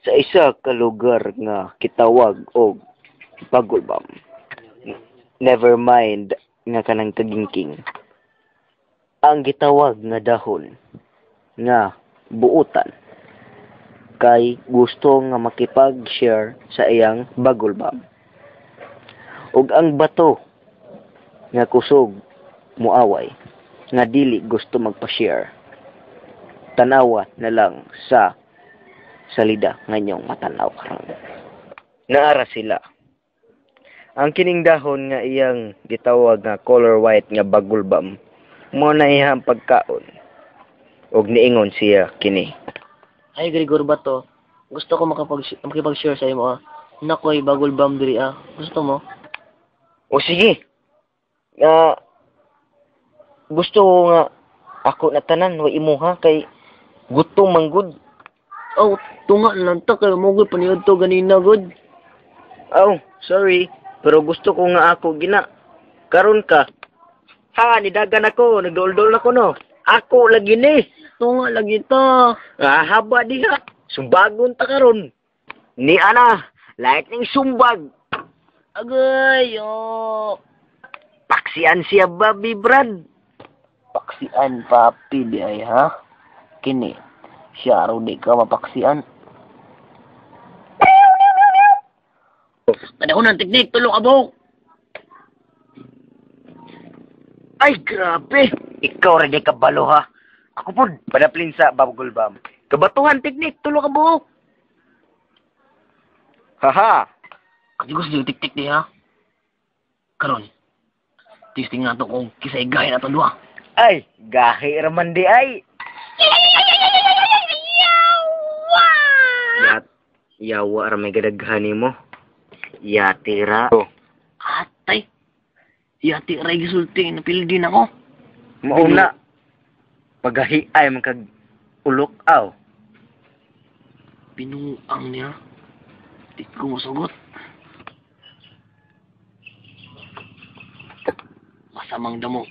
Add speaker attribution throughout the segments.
Speaker 1: sa isa ka lugar nga kitawag og Bagulbam. Never mind nga kanang kagingking. Ang gitawag nga dahon nga buutan kay gusto nga makipag-share sa iyang Bagulbam. Ug ang bato nga kusog muaway nga dili gusto magpa-share. Tanawa na lang sa salida nga inyong matanaw karon. Naara sila. Ang kining dahon nga iyang gitawag nga color white nga Bagulbam mo na iyang pagkaon. Og niingon siya kini.
Speaker 2: Ay, Gregor Bato. Gusto ko makipag-share sa imo, ah. Nakoy, Bagulbam diri, ah. Gusto mo?
Speaker 1: O sige. Gusto ko nga ako na tanan wa imuha kay gutom manggod.
Speaker 2: Oh, tunga lang ta kay mo gud paniud to ganina gud.
Speaker 1: Oh, sorry. Pero gusto ko nga ako gina. Karon ka. Ha, nidagan ako. Nagdol-dol ako no. Ako lagi ni.
Speaker 2: Tunga lagi ta.
Speaker 1: Haba diha. Sumbagon ta karon. Ni ana. Like ning sumbag.
Speaker 2: Agay, oh.
Speaker 1: Paksian siya babi brad.
Speaker 2: Paksian papi di ay ha. Kini. Siya raw di ka mapaksian. Kada ko ng teknik, tulong abo.
Speaker 1: Ay, grabe. Ikaw rin di kabalo ha. Ako po, padaplin sa Bagulbam. Kabatuhan teknik, tulong abo. Haha.
Speaker 2: Kasi gusto yung tik-tik di ha. Karon. Testing nga to kung kisay gahe na to duha.
Speaker 1: Ay, gahe raman di ay. Yawa ramay gadaghani mo. Yatira.
Speaker 2: Atay. Yati ray gisulti na pildi na ko.
Speaker 1: Mauna. Pagahi ay magkag ulok aw.
Speaker 2: Pinuang niya. Di ko masugot. Masamang damo.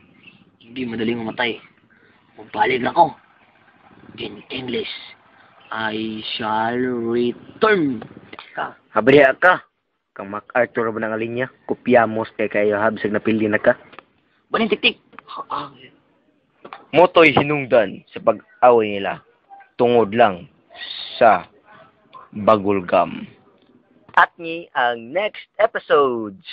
Speaker 2: Hindi madaling mamatay. Magbalik na ko. In English, I shall return.
Speaker 1: Habriya ka. Kang MacArthur ba ng linya? Kopyamos kay kayo habsag na pili na ka.
Speaker 2: Baling tik-tik.
Speaker 1: Moto'y hinungdan sa pag-away nila tungod lang sa Bagulgam. At ni ang next episodes.